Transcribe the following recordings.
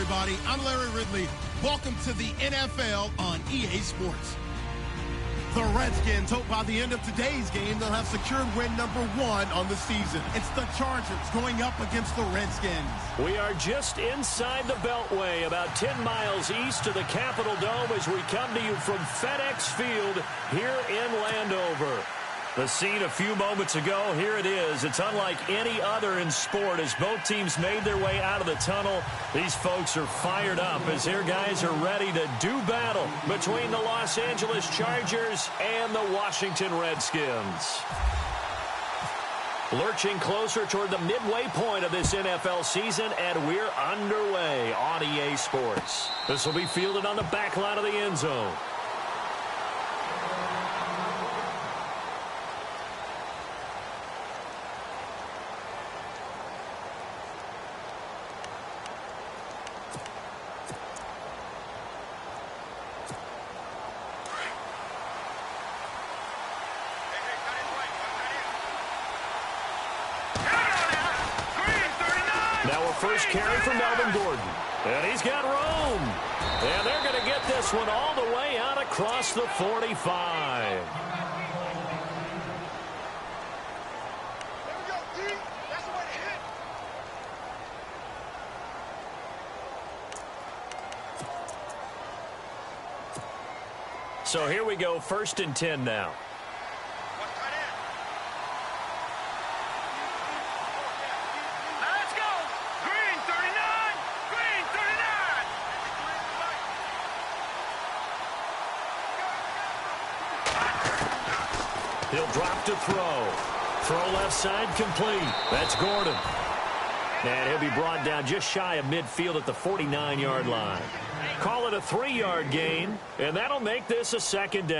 everybody. I'm Larry Ridley. Welcome to the NFL on EA Sports. The Redskins hope by the end of today's game they'll have secured win number 1 on the season. It's the Chargers going up against the Redskins. We are just inside the Beltway, about 10 miles east of the Capitol Dome as we come to you from FedEx Field here in Landover. The scene a few moments ago, here it is. It's unlike any other in sport as both teams made their way out of the tunnel. These folks are fired up as their guys are ready to do battle between the Los Angeles Chargers and the Washington Redskins. Lurching closer toward the midway point of this NFL season, and we're underway on EA Sports. This will be fielded on the back line of the end zone. First carry for Melvin Gordon. And he's got room. And they're going to get this one all the way out across the 45. There we go, D. That's the way to hit. So here we go, 1st and 10 now. He'll drop to throw. Throw left side complete. That's Gordon. And he'll be brought down just shy of midfield at the 49-yard line. Call it a 3-yard gain, and that'll make this a 2nd down.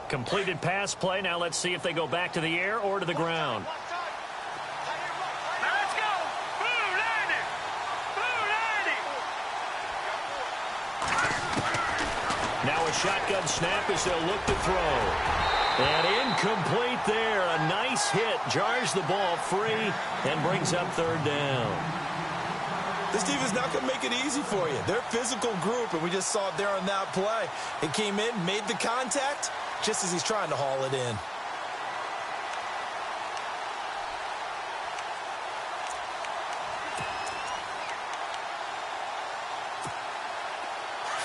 Completed pass play. Now let's see if they go back to the air or to the ground. Let's go. Now a shotgun snap as they'll look to throw. And incomplete there. A nice hit. Jars the ball free and brings up 3rd down. This team is not going to make it easy for you. They're a physical group, and we just saw it there on that play. It came in, made the contact, just as he's trying to haul it in.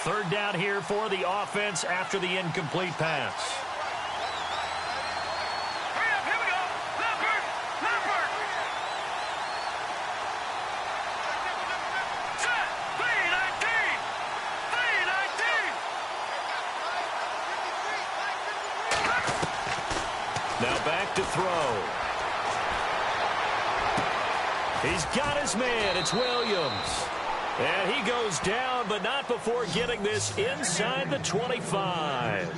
Third down here for the offense after the incomplete pass. Now back to throw. He's got his man. It's Williams. And he goes down, but not before getting this inside the 25.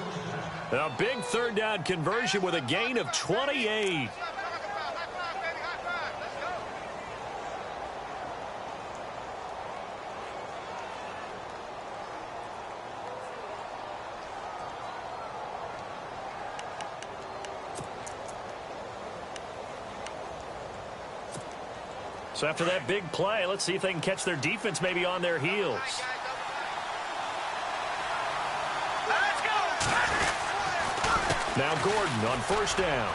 A big 3rd down conversion with a gain of 28. So after that big play, let's see if they can catch their defense maybe on their heels. Now Gordon on 1st down.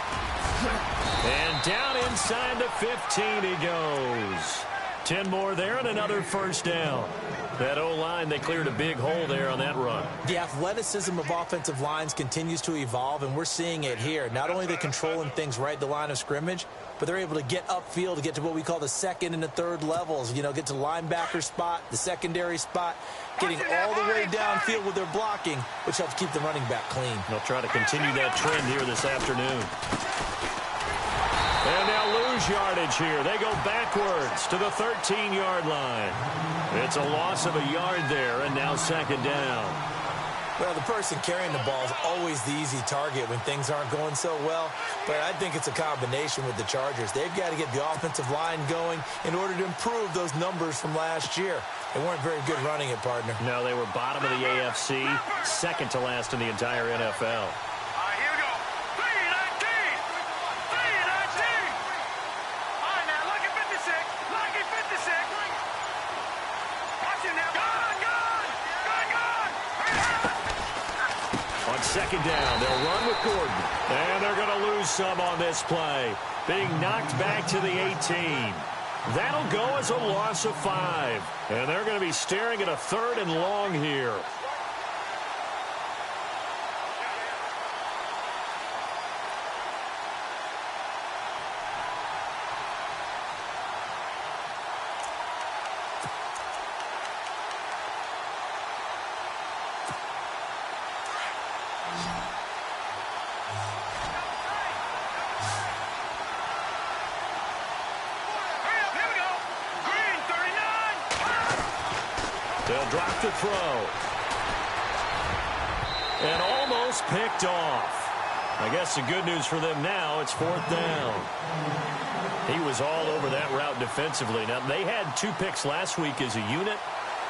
And down inside the 15 he goes. 10 more there and another 1st down. That O-line, they cleared a big hole there on that run. The athleticism of offensive lines continues to evolve, and we're seeing it here. Not only are they controlling things right at the line of scrimmage, but they're able to get upfield to get to what we call the second and the third levels. You know, get to the linebacker spot, the secondary spot, getting all the way downfield with their blocking, which helps keep the running back clean. They'll try to continue that trend here this afternoon. And they'll lose yardage here. They go backwards to the 13-yard line. It's a loss of a yard there, and now second down. Well, the person carrying the ball is always the easy target when things aren't going so well. But I think it's a combination with the Chargers. They've got to get the offensive line going in order to improve those numbers from last year. They weren't very good running it, partner. No, they were bottom of the AFC, second to last in the entire NFL. Second down, they'll run with Gordon. And they're going to lose some on this play. Being knocked back to the 18. That'll go as a loss of 5. And they're going to be staring at a 3rd and long here. They'll drop the throw. And almost picked off. I guess the good news for them now, it's 4th down. He was all over that route defensively. Now, they had 2 picks last week as a unit.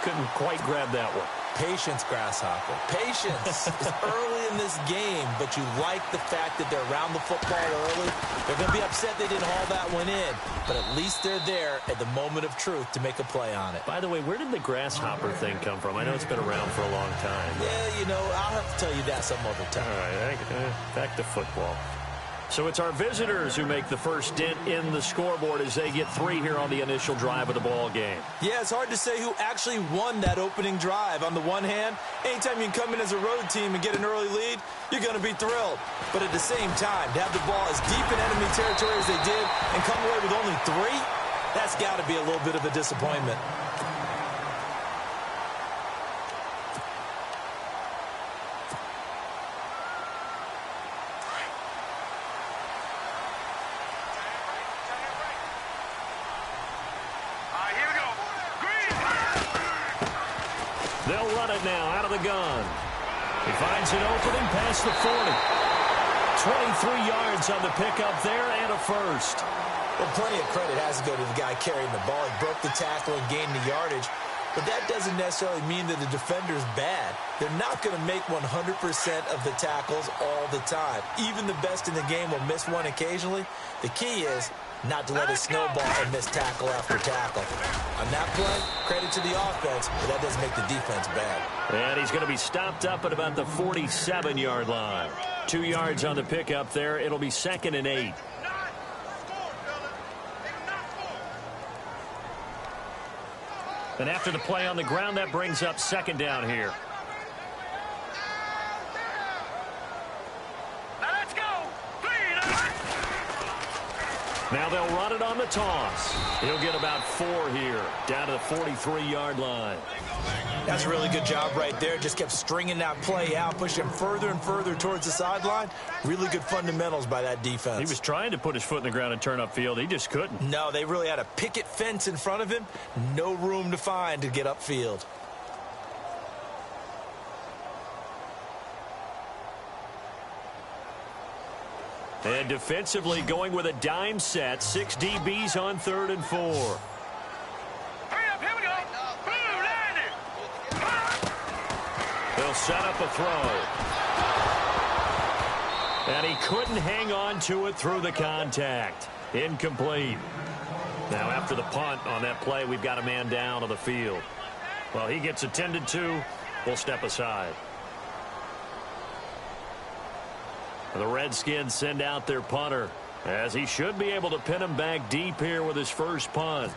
Couldn't quite grab that one. Patience, Grasshopper. Patience is early in this game, but you like the fact that they're around the football early. They're going to be upset they didn't haul that one in, but at least they're there at the moment of truth to make a play on it. By the way, where did the grasshopper thing come from? I know it's been around for a long time. Yeah, you know, I'll have to tell you that some other time. All right, back to football. So it's our visitors who make the first dent in the scoreboard as they get 3 here on the initial drive of the ball game. Yeah, it's hard to say who actually won that opening drive. On the one hand, anytime you can come in as a road team and get an early lead, you're going to be thrilled. But at the same time, to have the ball as deep in enemy territory as they did and come away with only 3, that's got to be a little bit of a disappointment. They'll run it now out of the gun. He finds an opening past the 40. 23 yards on the pickup there and a first. Well, plenty of credit has to go to the guy carrying the ball. He broke the tackle and gained the yardage. But that doesn't necessarily mean that the defender's bad. They're not going to make 100% of the tackles all the time. Even the best in the game will miss one occasionally. The key is not to let it snowball and miss tackle after tackle. On that play, credit to the offense, but that doesn't make the defense bad. And he's going to be stopped up at about the 47-yard line. 2 yards on the pickup there. It'll be 2nd and 8. And after the play on the ground, that brings up 2nd down here. Now they'll run it on the toss. He'll get about 4 here, down to the 43-yard line. That's a really good job right there. Just kept stringing that play out, pushing him further and further towards the sideline. Really good fundamentals by that defense. He was trying to put his foot in the ground and turn upfield. He just couldn't. No, they really had a picket fence in front of him. No room to find to get upfield. And defensively going with a dime set. 6 DBs on 3rd and 4. Hurry up, here we go. Boom, landed. They'll set up a throw. And he couldn't hang on to it through the contact. Incomplete. Now after the punt on that play, we've got a man down on the field. Well, he gets attended to. We'll step aside. The Redskins send out their punter, as he should be able to pin him back deep here with his first punt.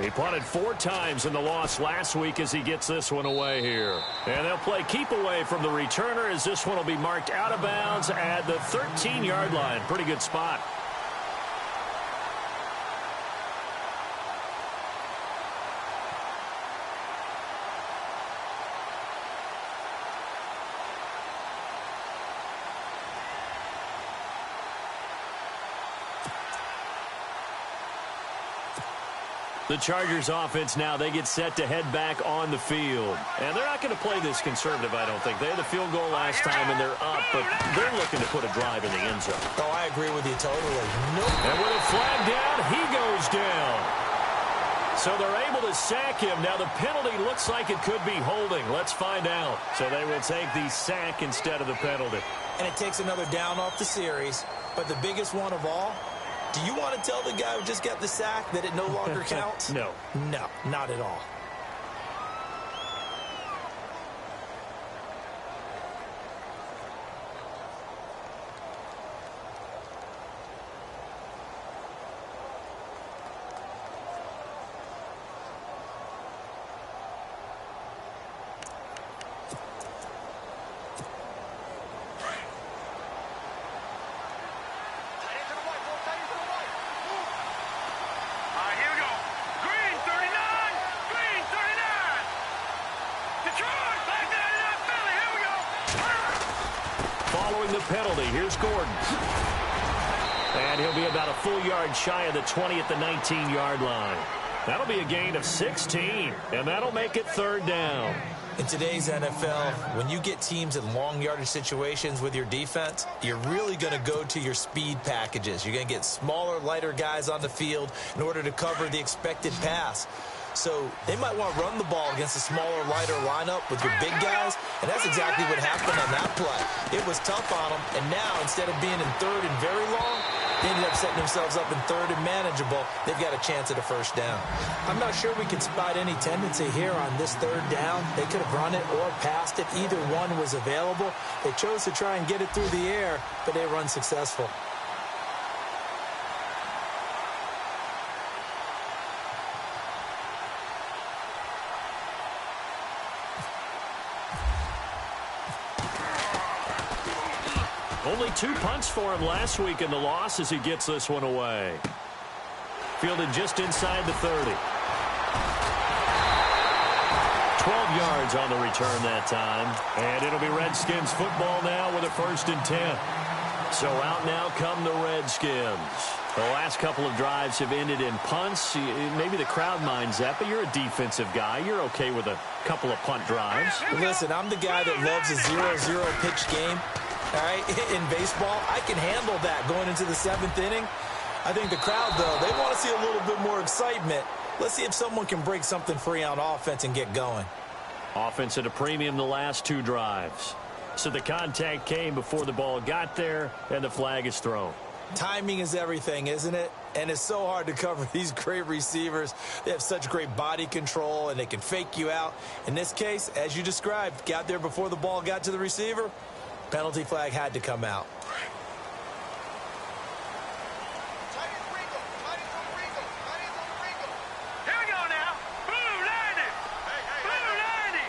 He punted 4 times in the loss last week as he gets this one away here. And they'll play keep away from the returner as this one will be marked out of bounds at the 13-yard line. Pretty good spot. The Chargers offense now, they get set to head back on the field. And they're not going to play this conservative, I don't think. They had a field goal last time, and they're up, but they're looking to put a drive in the end zone. Oh, I agree with you totally. Nope. And with a flag down, he goes down. So they're able to sack him. Now the penalty looks like it could be holding. Let's find out. So they will take the sack instead of the penalty. And it takes another down off the series. But the biggest one of all, do you want to tell the guy who just got the sack that it no longer counts? No. No, not at all. The penalty. Here's Gordon. And he'll be about a full yard shy of the 20 at the 19-yard line. That'll be a gain of 16, and that'll make it 3rd down. In today's NFL, when you get teams in long yardage situations with your defense, you're really going to go to your speed packages. You're going to get smaller, lighter guys on the field in order to cover the expected pass. So they might want to run the ball against a smaller, lighter lineup with your big guys, and that's exactly what happened on that play. It was tough on them, and now instead of being in 3rd and very long, they ended up setting themselves up in 3rd and manageable. They've got a chance at a 1st down. I'm not sure we can spot any tendency here on this 3rd down. They could have run it or passed it. Either one was available. They chose to try and get it through the air, but they were unsuccessful. Only 2 punts for him last week in the loss as he gets this one away. Fielded just inside the 30. 12 yards on the return that time. And it'll be Redskins football now with a 1st and 10. So out now come the Redskins. The last couple of drives have ended in punts. Maybe the crowd minds that, but you're a defensive guy. You're okay with a couple of punt drives. Listen, I'm the guy that loves a 0-0 pitch game. All right, in baseball, I can handle that going into the 7th inning. I think the crowd, though, they want to see a little bit more excitement. Let's see if someone can break something free on offense and get going. Offense at a premium the last 2 drives. So the contact came before the ball got there, and the flag is thrown. Timing is everything, isn't it? And it's so hard to cover these great receivers. They have such great body control, and they can fake you out. In this case, as you described, got there before the ball got to the receiver. Penalty flag had to come out. Here we go now. Blue 90. Blue 90.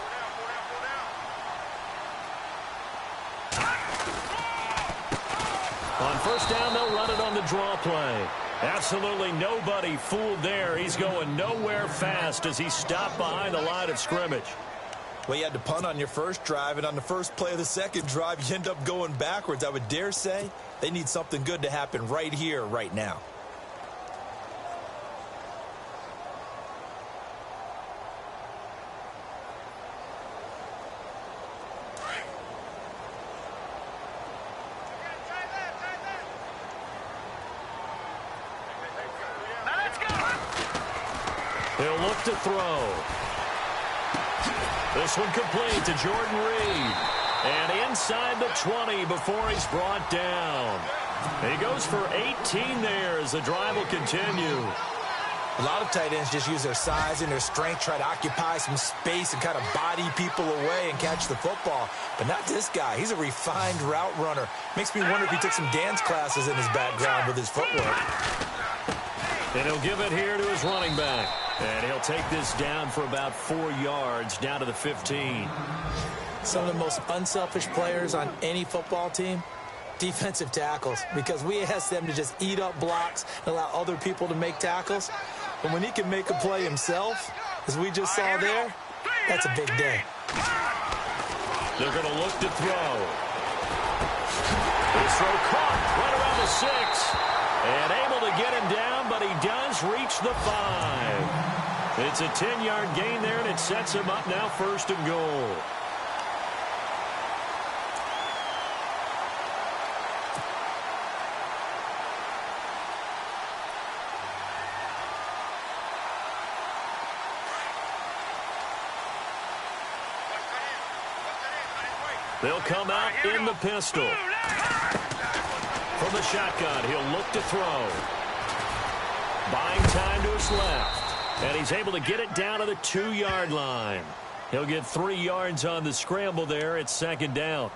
On 1st down, they'll run it on the draw play. Absolutely nobody fooled there. He's going nowhere fast as he stopped behind the line of scrimmage. Well, you had to punt on your 1st drive, and on the 1st play of the 2nd drive, you end up going backwards. I would dare say they need something good to happen right here, right now. Now let's go. He'll look to throw. This one complete to Jordan Reed. And inside the 20 before he's brought down. He goes for 18 there as the drive will continue. A lot of tight ends just use their size and their strength, try to occupy some space and kind of body people away and catch the football. But not this guy. He's a refined route runner. Makes me wonder if he took some dance classes in his background with his footwork. And he'll give it here to his running back. And he'll take this down for about 4 yards, down to the 15. Some of the most unselfish players on any football team, defensive tackles, because we ask them to just eat up blocks and allow other people to make tackles. But when he can make a play himself, as we just saw there, that's a big day. They're going to look to throw. This throw caught right around the 6. And able to get him down, but he does reach the 5. It's a 10-yard gain there, and it sets him up now 1st and goal. They'll come out in the pistol. From the shotgun, he'll look to throw. Buying time to his left. And he's able to get it down to the 2-yard line. He'll get 3 yards on the scramble there. It's 2nd down.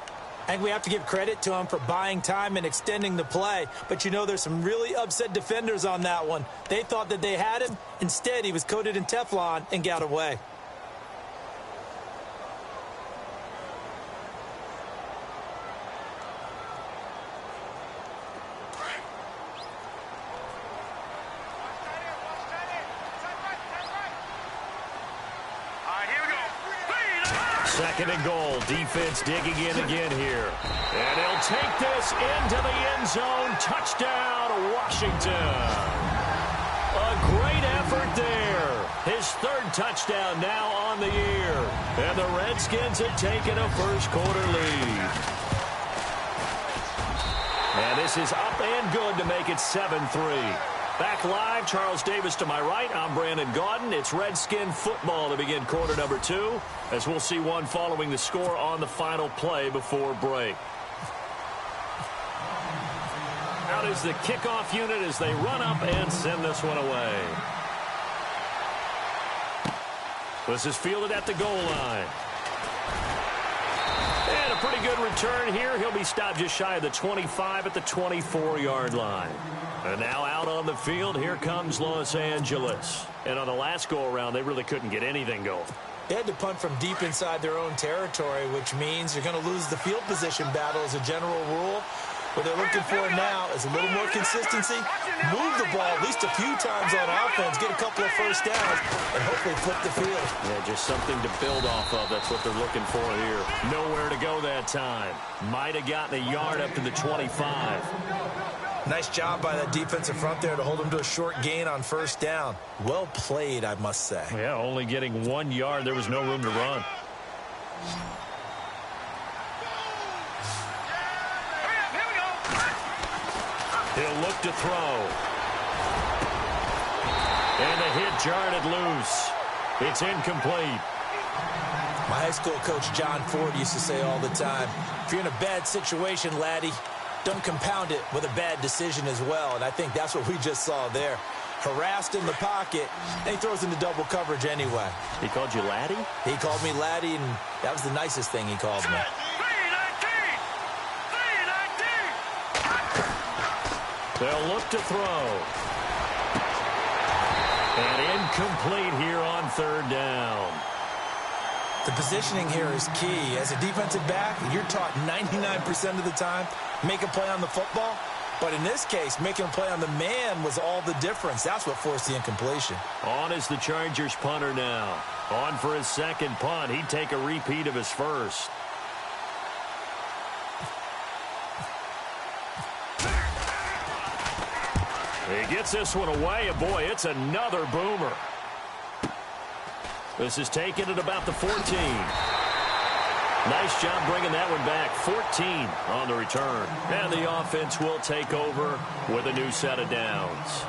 And we have to give credit to him for buying time and extending the play. But you know, there's some really upset defenders on that one. They thought that they had him. Instead, he was coated in Teflon and got away. Second and goal. Defense digging in again here. And he'll take this into the end zone. Touchdown, Washington. A great effort there. His 3rd touchdown now on the year. And the Redskins have taken a first-quarter lead. And this is up and good to make it 7-3. Back live, Charles Davis to my right. I'm Brandon Gaudin. It's Redskin football to begin quarter number 2, as we'll see one following the score on the final play before break. Out is the kickoff unit as they run up and send this one away. This is fielded at the goal line. And a pretty good return here. He'll be stopped just shy of the 25 at the 24-yard line. And now out on the field, here comes Los Angeles. And on the last go-around, they really couldn't get anything going. They had to punt from deep inside their own territory, which means you're going to lose the field position battle as a general rule. What they're looking for now is a little more consistency, move the ball at least a few times on offense, get a couple of first downs, and hopefully flip the field. Yeah, just something to build off of. That's what they're looking for here. Nowhere to go that time. Might have gotten a yard up to the 25. Nice job by that defensive front there to hold him to a short gain on first down. Well played, I must say. Yeah, only getting 1 yard. There was no room to run. He'll look to throw. And the hit jarred it loose. It's incomplete. My high school coach, John Ford, used to say all the time, if you're in a bad situation, laddie, don't compound it with a bad decision as well. And I think that's what we just saw there. Harassed in the pocket, and he throws into double coverage anyway. He called you laddie? He called me laddie, and that was the nicest thing he called me. They'll look to throw. And incomplete here on 3rd down. The positioning here is key. As a defensive back, you're taught 99% of the time, make a play on the football. But in this case, making a play on the man was all the difference. That's what forced the incompletion. On is the Chargers punter now. On for his 2nd punt. He'd take a repeat of his first. He gets this one away, and boy, it's another boomer. This is taken at about the 14. Nice job bringing that one back. 14 on the return. And the offense will take over with a new set of downs.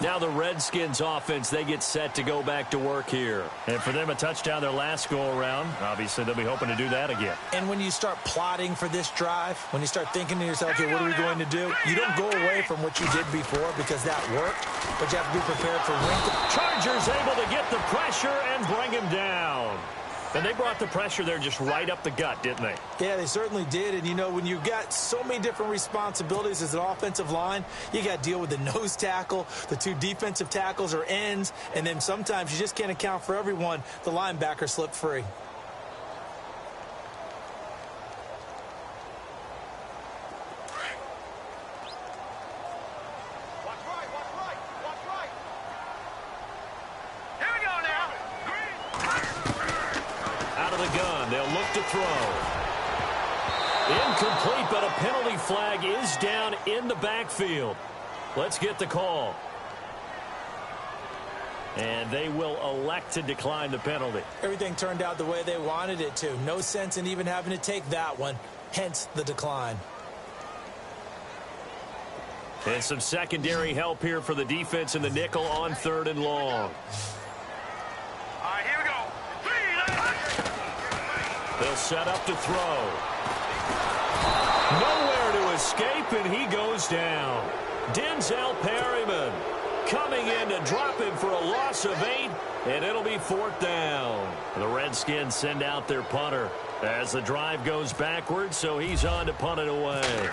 Now the Redskins offense, they get set to go back to work here. And for them, a touchdown their last go-around. Obviously, they'll be hoping to do that again. And when you start plotting for this drive, when you start thinking to yourself, okay, what are we going to do? You don't go away from what you did before because that worked, but you have to be prepared for wrinkles. Chargers able to get the pressure and bring him down. And they brought the pressure there just right up the gut, didn't they? Yeah, they certainly did. And, you know, when you've got so many different responsibilities as an offensive line, you got to deal with the nose tackle, the 2 defensive tackles or ends, and then sometimes you just can't account for everyone. The linebacker slipped free. Incomplete, but a penalty flag is down in the backfield. Let's get the call. And they will elect to decline the penalty. Everything turned out the way they wanted it to. No sense in even having to take that one, hence the decline. And some secondary help here for the defense in the nickel on 3rd and long. All right, here we go. They'll set up to throw. Nowhere to escape, and he goes down. Denzel Perryman coming in to drop him for a loss of 8, and it'll be 4th down. The Redskins send out their punter as the drive goes backwards, so he's on to punt it away.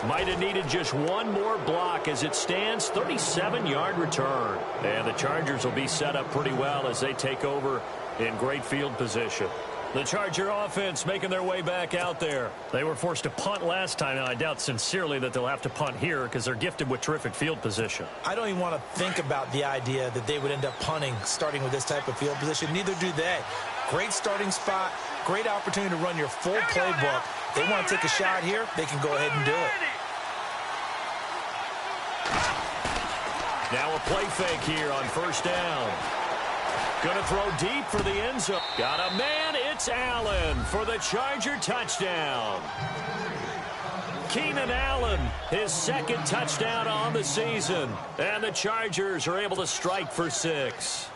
Might have needed just one more block as it stands. 37-yard return. And the Chargers will be set up pretty well as they take over in great field position. The Charger offense making their way back out there. They were forced to punt last time. Now, I doubt sincerely that they'll have to punt here because they're gifted with terrific field position. I don't even want to think about the idea that they would end up punting starting with this type of field position. Neither do they. Great starting spot. Great opportunity to run your full playbook. They want to take a shot here. They can go ahead and do it. Now a play fake here on 1st down. Going to throw deep for the end zone. Got a man. It's Allen for the Charger touchdown. Keenan Allen, his 2nd touchdown on the season. And the Chargers are able to strike for 6.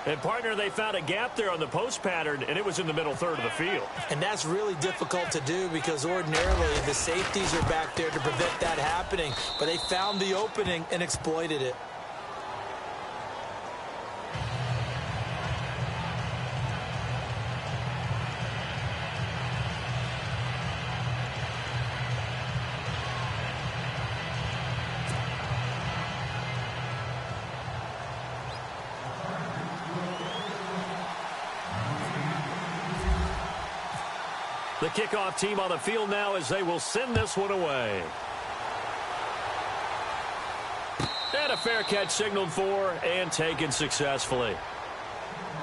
And, partner, they found a gap there on the post pattern, and it was in the middle 3rd of the field. And that's really difficult to do because ordinarily the safeties are back there to prevent that happening. But they found the opening and exploited it. The kickoff team on the field now as they will send this one away. And a fair catch signaled for and taken successfully.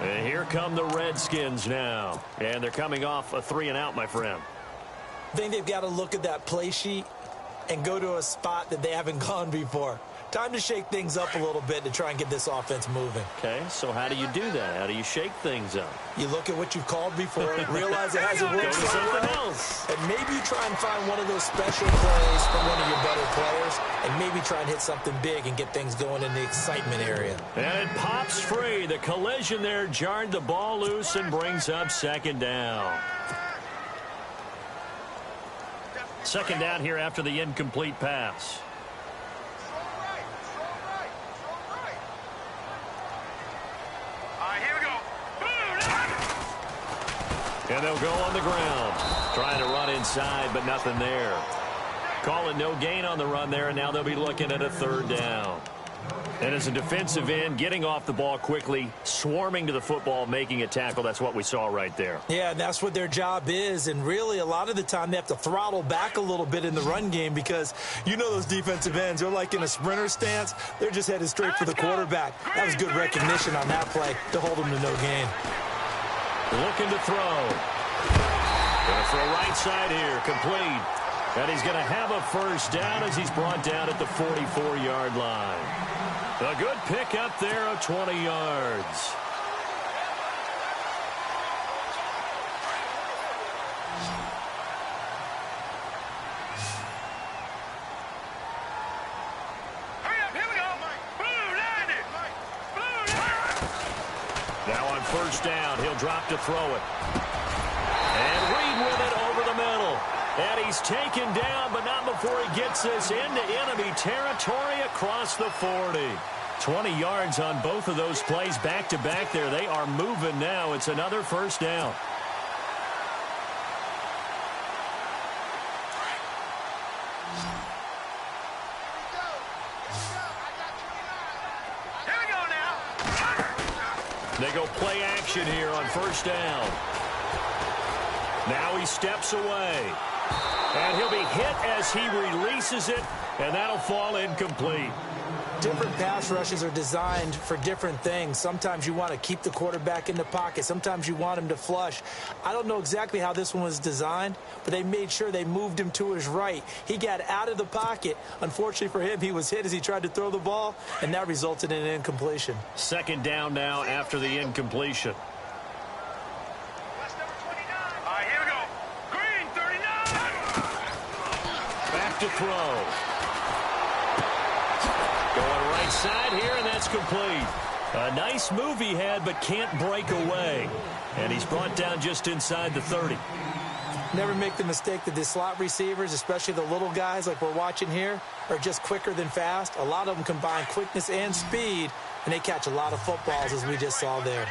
And here come the Redskins now. And they're coming off a 3-and-out, my friend. I think they've got to look at that play sheet and go to a spot that they haven't gone before. Time to shake things up a little bit to try and get this offense moving. Okay, so how do you do that? How do you shake things up? You look at what you've called before, realize it hasn't worked so something well, else. and maybe you try and find one of those special plays from one of your better players, and maybe try and hit something big and get things going in the excitement area. And it pops free. The collision there jarred the ball loose and brings up 2nd down. 2nd down here after the incomplete pass. And they'll go on the ground. Trying to run inside, but nothing there. Call it no gain on the run there, and now they'll be looking at a 3rd down. And as a defensive end, getting off the ball quickly, swarming to the football, making a tackle, that's what we saw right there. Yeah, that's what their job is, and really a lot of the time they have to throttle back a little bit in the run game because you know those defensive ends, they're like in a sprinter stance. They're just headed straight for the quarterback. That was good recognition on that play to hold them to no gain. Looking to throw. Going to throw right side here, complete. And he's going to have a 1st down as he's brought down at the 44-yard line. A good pick up there of 20 yards. first down. He'll drop to throw it. And Reed with it over the middle. And he's taken down, but not before he gets this into enemy territory across the 40. 20 yards on both of those plays back-to-back there. They are moving now. It's another first down. They go play action here on first down. Now he steps away. And he'll be hit as he releases it, and that'll fall incomplete. Different pass rushes are designed for different things. Sometimes you want to keep the quarterback in the pocket. Sometimes you want him to flush. I don't know exactly how this one was designed, but they made sure they moved him to his right. He got out of the pocket. Unfortunately for him, he was hit as he tried to throw the ball, and that resulted in an incompletion. Second down now after the incompletion. All right, here we go. Green, 39. Back to throw. Going right side here, and that's complete. A nice move he had, but can't break away. And he's brought down just inside the 30. Never make the mistake that the slot receivers, especially the little guys like we're watching here, are just quicker than fast. A lot of them combine quickness and speed, and they catch a lot of footballs, as we just saw there.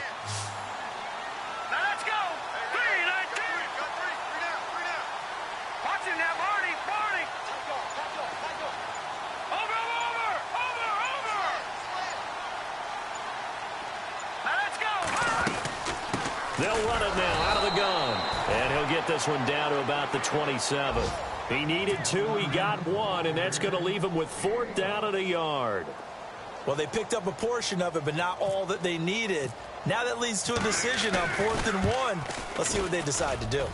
Now let's go. 3-19. Watch him now, Marty. Over. Now let's go. They'll run it now out of the gun. And he'll get this one down to about the 27. He needed 2, he got 1, and that's going to leave him with 4th down and a yard. Well, they picked up a portion of it, but not all that they needed. Now that leads to a decision on 4th and 1. Let's see what they decide to do.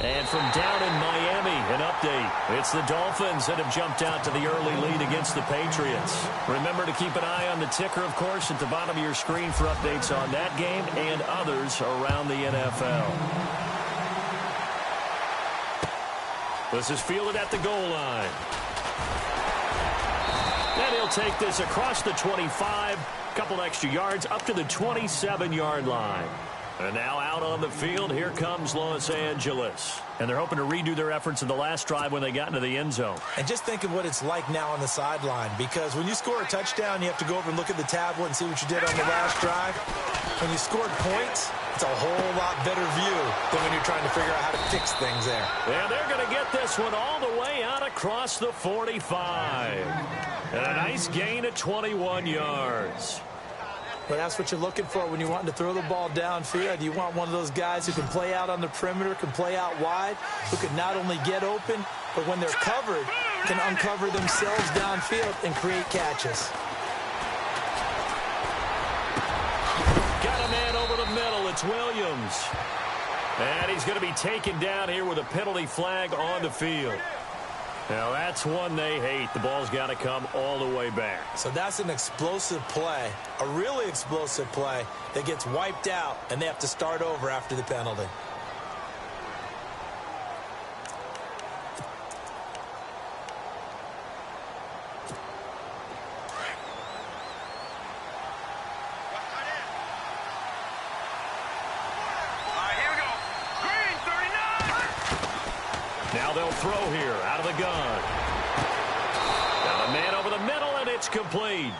And from down in Miami, an update. It's the Dolphins that have jumped out to the early lead against the Patriots. Remember to keep an eye on the ticker, of course, at the bottom of your screen for updates on that game and others around the NFL. This is fielded at the goal line. And he'll take this across the 25, a couple extra yards up to the 27-yard line. And now out on the field, here comes Los Angeles. And they're hoping to redo their efforts in the last drive when they got into the end zone. And just think of what it's like now on the sideline, because when you score a touchdown, you have to go over and look at the tablet and see what you did on the last drive. When you scored points, it's a whole lot better view than when you're trying to figure out how to fix things there. And they're going to get this one all the way out across the 45. And a nice gain of 21 yards. But that's what you're looking for when you want to throw the ball downfield. You want one of those guys who can play out on the perimeter, can play out wide, who can not only get open, but when they're covered, can uncover themselves downfield and create catches. Got a man over the middle. It's Williams. And he's going to be taken down here with a penalty flag on the field. Now, that's one they hate. The ball's got to come all the way back. So that's an explosive play, a really explosive play that gets wiped out, and they have to start over after the penalty. Now they'll throw here out of the gun. Got a man over the middle, and it's complete.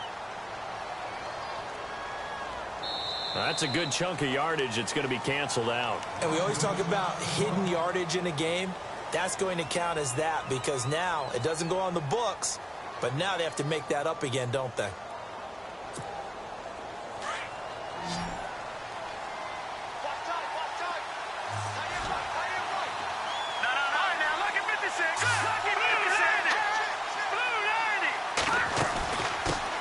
That's a good chunk of yardage. It's going to be canceled out. And we always talk about hidden yardage in a game. That's going to count as that, because now it doesn't go on the books, but now they have to make that up again, don't they?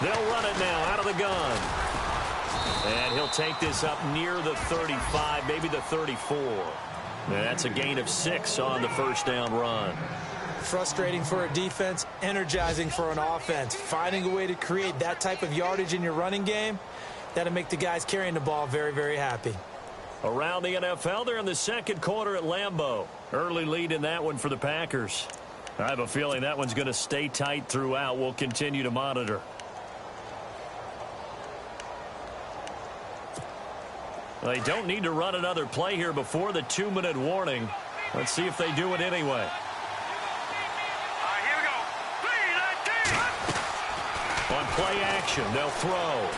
They'll run it now out of the gun. And he'll take this up near the 35, maybe the 34. And that's a gain of 6 on the first down run. Frustrating for a defense, energizing for an offense. Finding a way to create that type of yardage in your running game, that'll make the guys carrying the ball very, very happy. Around the NFL, they're in the second quarter at Lambeau. Early lead in that one for the Packers. I have a feeling that one's going to stay tight throughout. We'll continue to monitor. They don't need to run another play here before the 2-minute warning. Let's see if they do it anyway. Here we go. 3-19. On play action, they'll throw.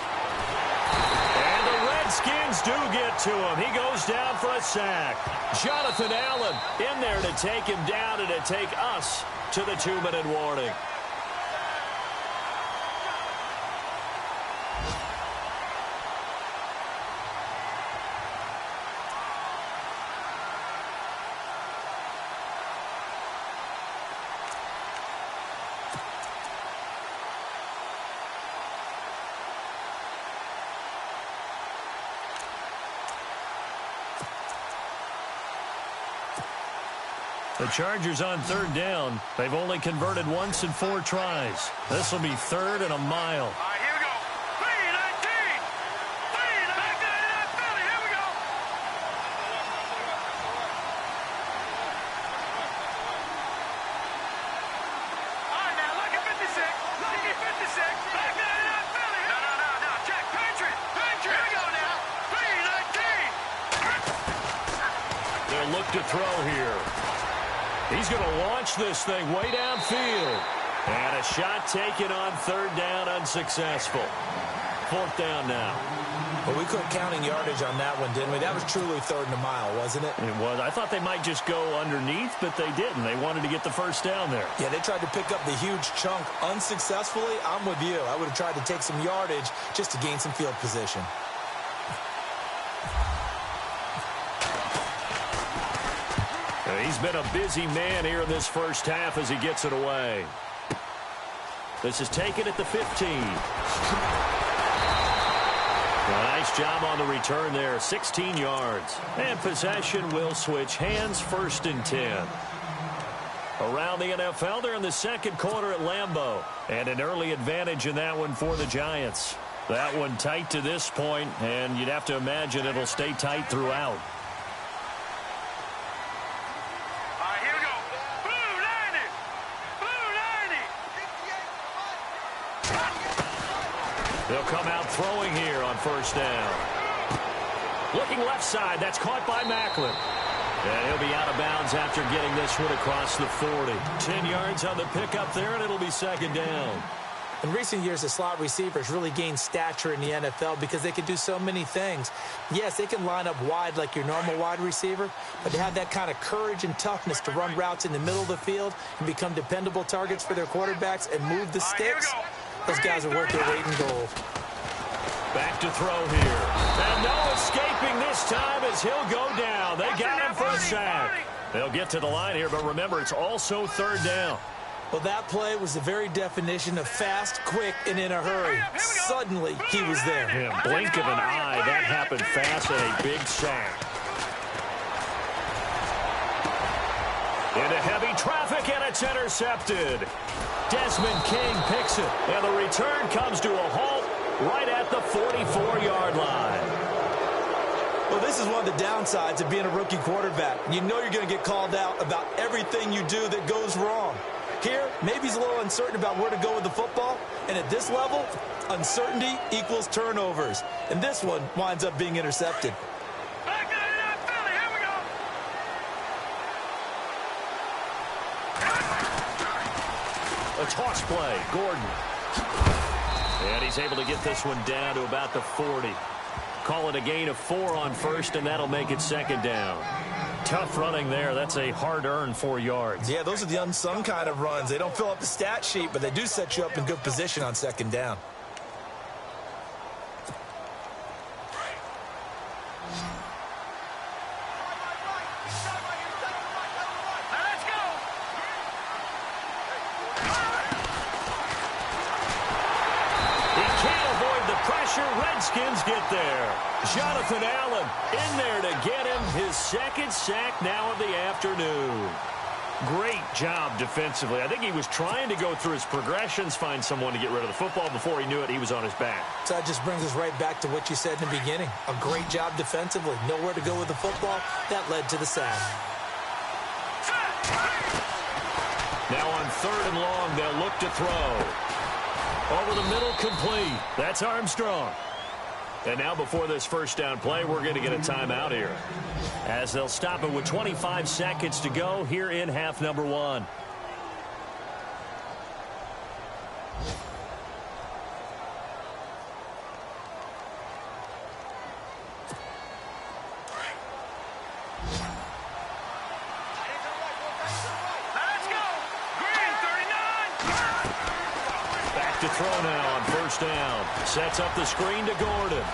And the Redskins do get to him. He goes down for a sack. Jonathan Allen in there to take him down and to take us to the 2-minute warning. The Chargers on 3rd down. They've only converted once in 4 tries. This will be 3rd and a mile. Here we go. 3-19. 3-19. Back to Philly. Here we go. All right, now, look at 56. Look at 56. Back to Philly. No. Jack, Patriot. Here we go now. 3-19. They'll look to throw here. He's going to launch this thing way downfield. And a shot taken on 3rd down, unsuccessful. 4th down now. Well, we couldn't counting yardage on that one, didn't we? That was truly 3rd and a mile, wasn't it? It was. I thought they might just go underneath, but they didn't. They wanted to get the 1st down there. Yeah, they tried to pick up the huge chunk unsuccessfully. I'm with you. I would have tried to take some yardage just to gain some field position. He's been a busy man here in this first half as he gets it away. This is taken at the 15. Nice job on the return there. 16 yards. And possession will switch hands, 1st and 10. Around the NFL, they're in the 2nd quarter at Lambeau. And an early advantage in that one for the Giants. That one tight to this point, and you'd have to imagine it'll stay tight throughout. They'll come out throwing here on 1st down. Looking left side. That's caught by Macklin. And he'll be out of bounds after getting this one across the 40. 10 yards on the pickup there, and it'll be 2nd down. In recent years, the slot receivers really gained stature in the NFL because they can do so many things. Yes, they can line up wide like your normal wide receiver, but they have that kind of courage and toughness to run routes in the middle of the field and become dependable targets for their quarterbacks and move the sticks. Those guys are worth their weight in gold. Back to throw here. And no escaping this time as he'll go down. They got him for a sack. They'll get to the line here, but remember, it's also 3rd down. Well, that play was the very definition of fast, quick, and in a hurry. Suddenly, he was there. Yeah, blink of an eye. That happened fast and a big sack. Into heavy traffic, and it's intercepted. Desmond King picks it, and the return comes to a halt right at the 44-yard line. Well, this is one of the downsides of being a rookie quarterback. You know you're going to get called out about everything you do that goes wrong. Here, maybe he's a little uncertain about where to go with the football, and at this level, uncertainty equals turnovers. And this one winds up being intercepted. Back to Philly. Here we go. A toss play, Gordon. And he's able to get this one down to about the 40. Call it a gain of 4 on 1st, and that'll make it 2nd down. Tough running there. That's a hard-earned 4 yards. Yeah, those are the unsung kind of runs. They don't fill up the stat sheet, but they do set you up in good position on 2nd down. Redskins get there. Jonathan Allen in there to get him his 2nd sack now of the afternoon. Great job defensively. I think he was trying to go through his progressions, find someone to get rid of the football. Before he knew it, he was on his back. So that just brings us right back to what you said in the beginning. A great job defensively. Nowhere to go with the football. That led to the sack. Now on 3rd and long, they'll look to throw. Over the middle, complete. That's Armstrong. And now before this first down play, we're going to get a timeout here, as they'll stop it with 25 seconds to go here in half number 1. Let's go. Green 39. Back to throw now on first down. Sets up the screen to Gordon.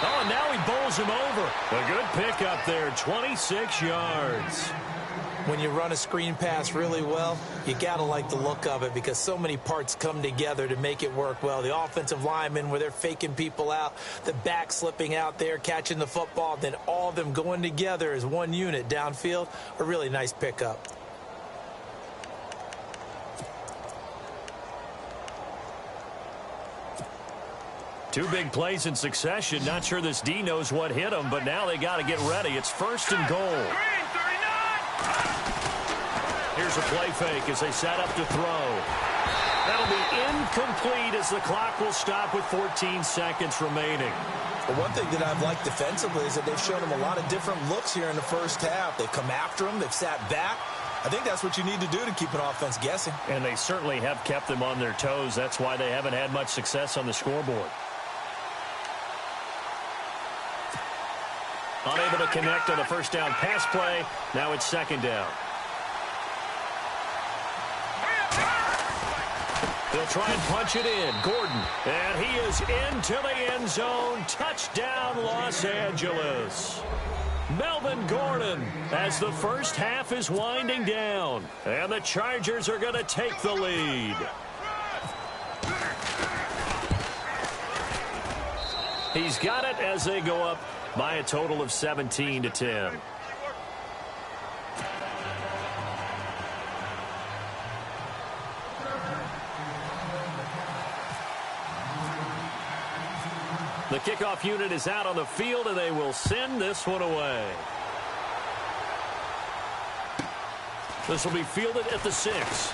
Oh, and now he bowls him over. A good pickup there, 26 yards. When you run a screen pass really well, you got to like the look of it because so many parts come together to make it work well. The offensive linemen, where they're faking people out, the back slipping out there, catching the football, then all of them going together as one unit downfield. A really nice pickup. Two big plays in succession. Not sure this D knows what hit him, but now they got to get ready. It's first and goal. Green 39. Here's a play fake as they set up to throw. That'll be incomplete as the clock will stop with 14 seconds remaining. But one thing that I've liked defensively is that they've shown them a lot of different looks here in the first half. They've come after them. They've sat back. I think that's what you need to do to keep an offense guessing. And they certainly have kept them on their toes. That's why they haven't had much success on the scoreboard. Unable to connect on the first down pass play. Now it's second down. They'll try and punch it in. Gordon. And he is into the end zone. Touchdown, Los Angeles. Melvin Gordon as the first half is winding down. And the Chargers are going to take the lead. He's got it as they go up by a total of 17-10. The kickoff unit is out on the field, and they will send this one away. This will be fielded at the 6.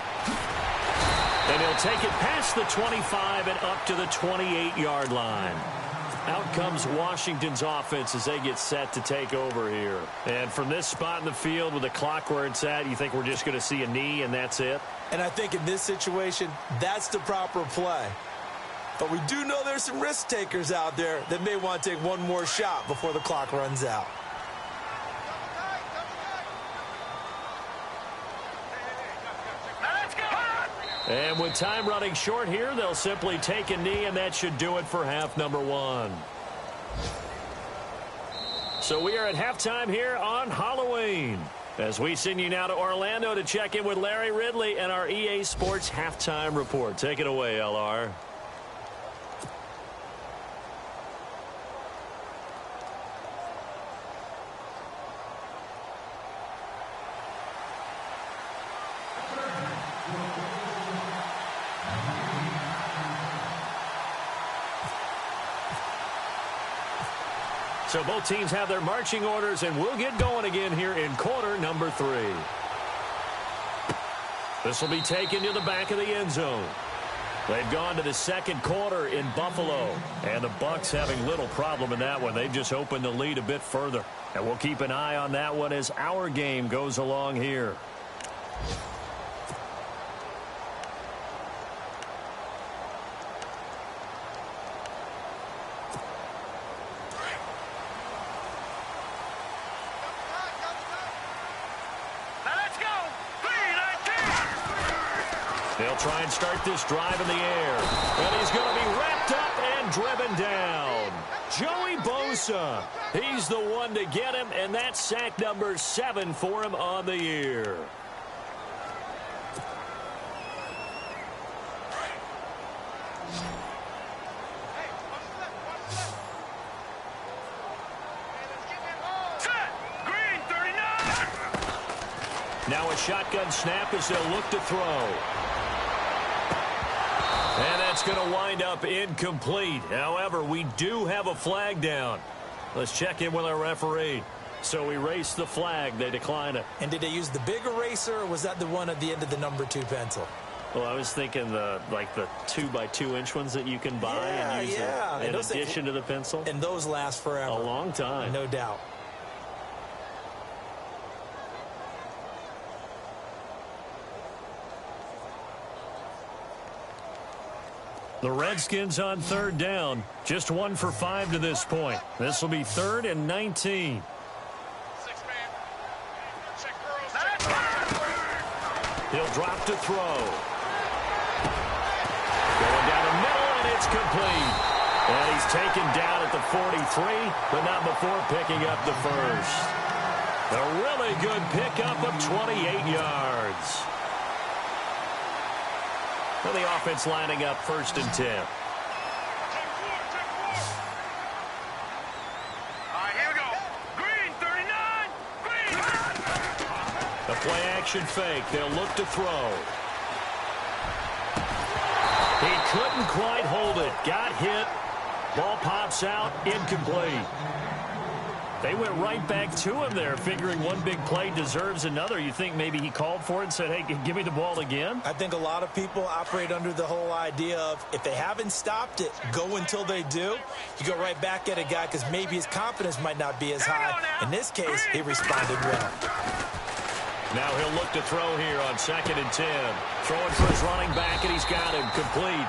And he'll take it past the 25 and up to the 28-yard line. Out comes Washington's offense as they get set to take over here. And from this spot in the field with the clock where it's at, you think we're just going to see a knee and that's it? And I think in this situation, that's the proper play. But we do know there's some risk takers out there that may want to take one more shot before the clock runs out. And with time running short here, they'll simply take a knee, and that should do it for half number 1. So we are at halftime here on Halloween, as we send you now to Orlando to check in with Larry Ridley and our EA Sports Halftime Report. Take it away, LR. So both teams have their marching orders, and we'll get going again here in quarter number 3. This will be taken to the back of the end zone. They've gone to the second quarter in Buffalo, and the Bucs having little problem in that one. They've just opened the lead a bit further, and we'll keep an eye on that one as our game goes along here. They'll try and start this drive in the air. And he's going to be wrapped up and driven down. Joey Bosa. He's the one to get him, and that's sack number 7 for him on the year. Green 39. Now a shotgun snap as they'll look to throw. And that's going to wind up incomplete. However, we do have a flag down. Let's check in with our referee. So erase the flag. They decline it. And did they use the big eraser, or was that the one at the end of the number 2 pencil? Well, I was thinking the 2x2-inch ones that you can buy and use in addition to the pencil. And those last forever. A long time. No doubt. The Redskins on third down. Just 1 for 5 to this point. This will be 3rd and 19. He'll drop to throw. Going down the middle, and it's complete. And he's taken down at the 43, but not before picking up the first. A really good pickup of 28 yards. For the offense lining up 1st and 10. All right, here we go. Green, 39. Green. The play action fake. They'll look to throw. He couldn't quite hold it. Got hit. Ball pops out. Incomplete. They went right back to him there, figuring one big play deserves another. You think maybe he called for it and said, hey, give me the ball again? I think a lot of people operate under the whole idea of if they haven't stopped it, go until they do. You go right back at a guy because maybe his confidence might not be as high. In this case, he responded well. Now he'll look to throw here on 2nd and 10. Throwing for his running back, and he's got him complete.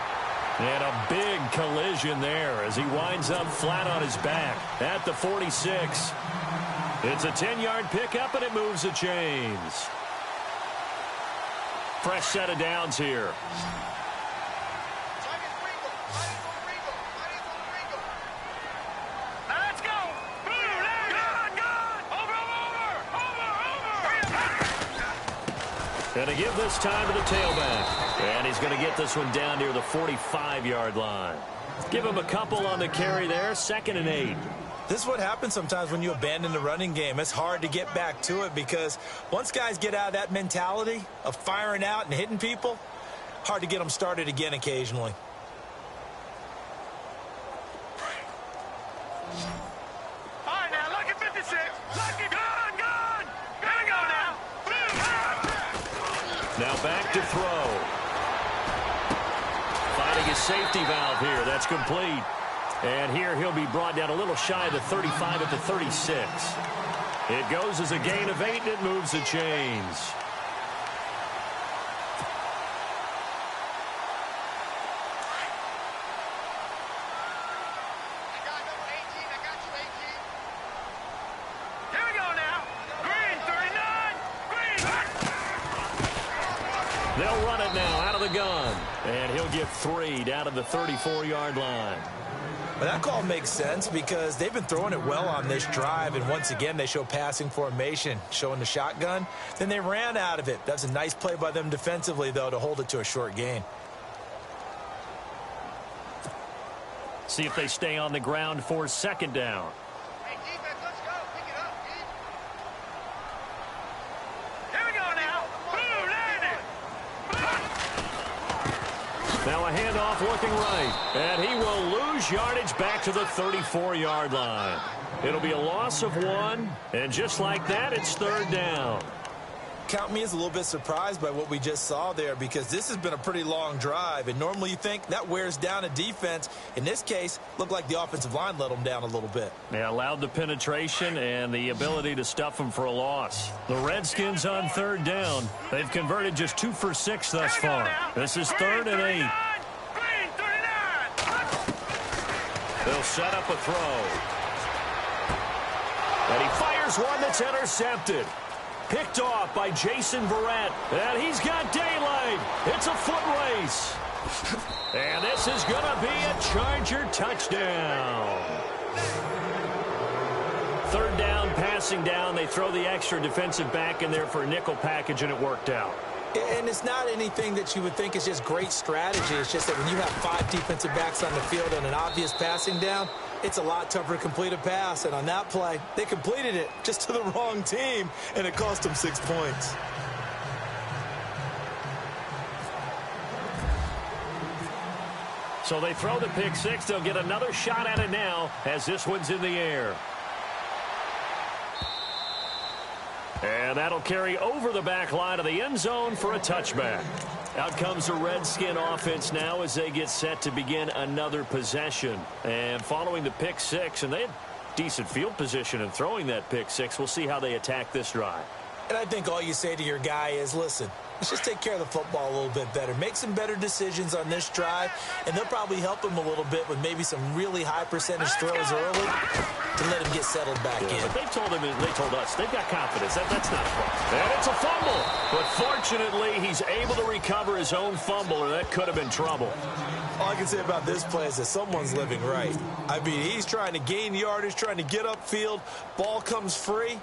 And a big collision there as he winds up flat on his back at the 46. It's a 10-yard pickup, and it moves the chains. Fresh set of downs here. Let's go. Boom, And to give this time to the tailback. And he's going to get this one down near the 45-yard line. Give him a couple on the carry there. 2nd and 8. This is what happens sometimes when you abandon the running game. It's hard to get back to it because once guys get out of that mentality of firing out and hitting people, hard to get them started again occasionally. All right, now, look at 56. Look at gun. Here we go now. Now back to throw. Finding his safety valve here. That's complete. And here he'll be brought down a little shy of the 35 at the 36. It goes as a gain of 8, and it moves the chains. Here we go now. Green, 39. Green. They'll run it now out of the gun. And he'll get 3 down to the 34-yard line. Well, that call makes sense because they've been throwing it well on this drive, and once again they show passing formation, showing the shotgun. Then they ran out of it. That's a nice play by them defensively, though, to hold it to a short gain. See if they stay on the ground for 2nd down. Hey, defense, let's go. Pick it up, dude. Here we go now. Boom, landed. Now a handoff looking right. And he will lose yardage back to the 34-yard line. It'll be a loss of 1. And just like that, it's 3rd down. Count me as a little bit surprised by what we just saw there because this has been a pretty long drive. And normally you think that wears down a defense. In this case, looked like the offensive line let them down a little bit. They allowed the penetration and the ability to stuff them for a loss. The Redskins on 3rd down. They've converted just 2 for 6 thus far. This is 3rd and 8. Green, 39. They'll set up a throw. And he fires one that's intercepted. Picked off by Jason Verrett. And he's got daylight. It's a foot race. And this is going to be a Charger touchdown. 3rd down, passing down. They throw the extra defensive back in there for a nickel package, and it worked out. And it's not anything that you would think is just great strategy. It's just that when you have 5 defensive backs on the field and an obvious passing down, it's a lot tougher to complete a pass. And on that play, they completed it just to the wrong team, and it cost them 6 points. So they throw the pick 6. They'll get another shot at it now as this one's in the air. And that'll carry over the back line of the end zone for a touchback. Out comes the Redskin offense now as they get set to begin another possession. And following the pick six, and they had decent field position in throwing that pick six. We'll see how they attack this drive. And I think all you say to your guy is, listen, let's just take care of the football a little bit better. Make some better decisions on this drive, and they'll probably help him a little bit with maybe some really high percentage throws early to let him get settled back in. But they told us they've got confidence. That's not a problem. And it's a fumble. But fortunately, he's able to recover his own fumble, or that could have been trouble. All I can say about this play is that someone's living right. I mean, he's trying to gain yardage, trying to get upfield. Ball comes free.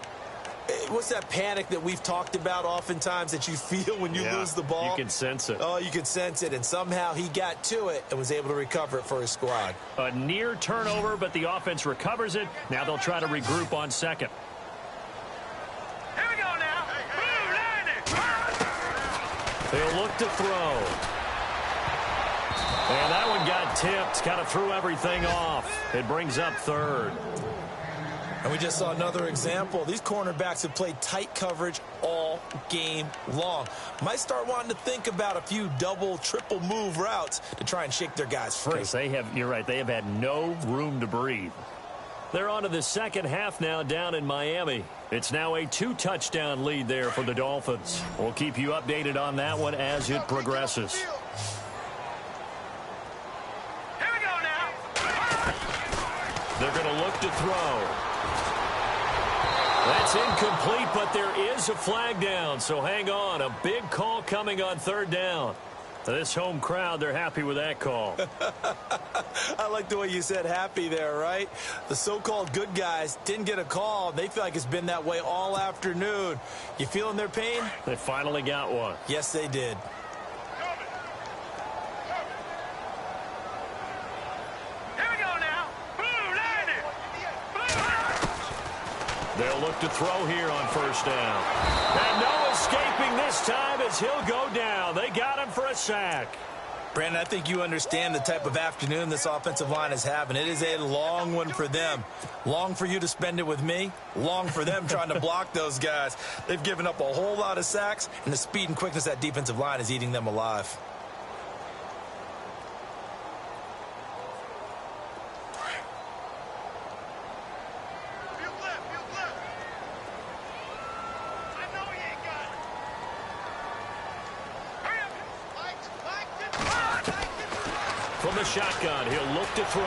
What's that panic that we've talked about oftentimes that you feel when you lose the ball? You can sense it. Oh, you can sense it, and somehow he got to it and was able to recover it for his squad. A near turnover, but the offense recovers it. Now they'll try to regroup on second. Here we go now. They'll look to throw. And that one got tipped. Kind of threw everything off. It brings up third. And we just saw another example. These cornerbacks have played tight coverage all game long. Might start wanting to think about a few double, triple move routes to try and shake their guys free. You're right, they have had no room to breathe. They're on to the second half now down in Miami. It's now a 2-touchdown lead there for the Dolphins. We'll keep you updated on that one as it progresses. Here we go now. They're going to look to throw. That's incomplete, but there is a flag down, so hang on. A big call coming on third down. This home crowd, they're happy with that call. I like the way you said happy there, right? The so-called good guys didn't get a call. They feel like it's been that way all afternoon. You feeling their pain? They finally got one. Yes, they did. They'll look to throw here on first down. And no escaping this time as he'll go down. They got him for a sack. Brandon, I think you understand the type of afternoon this offensive line is having. It is a long one for them. Long for you to spend it with me. Long for them trying to block those guys. They've given up a whole lot of sacks, and the speed and quickness of that defensive line is eating them alive. From the shotgun, he'll look to throw.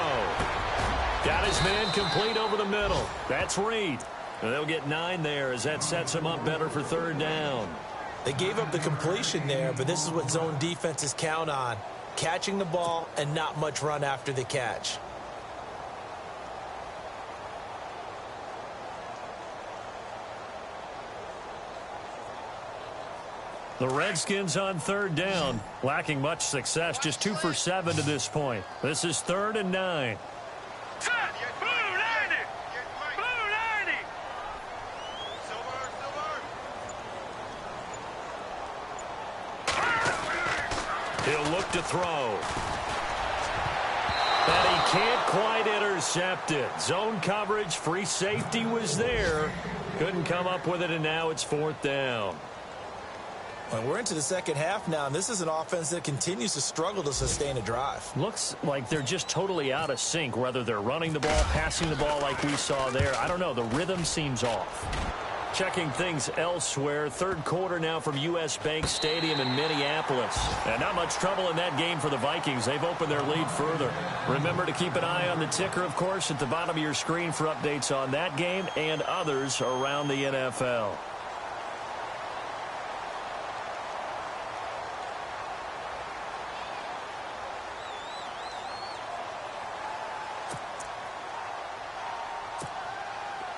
Got his man complete over the middle. That's Reed. And they'll get 9 there as that sets him up better for third down. They gave up the completion there, but this is what zone defenses count on. Catching the ball and not much run after the catch. The Redskins on third down, lacking much success, just 2 for 7 to this point. This is 3rd and 9. Set. Blue 90. Blue 90. He'll look to throw. And he can't quite intercept it. Zone coverage, free safety was there. Couldn't come up with it, and now it's 4th down. Well, we're into the second half now, and this is an offense that continues to struggle to sustain a drive. Looks like they're just totally out of sync, whether they're running the ball, passing the ball like we saw there. I don't know. The rhythm seems off. Checking things elsewhere. Third quarter now from U.S. Bank Stadium in Minneapolis. And not much trouble in that game for the Vikings. They've opened their lead further. Remember to keep an eye on the ticker, of course, at the bottom of your screen for updates on that game and others around the NFL.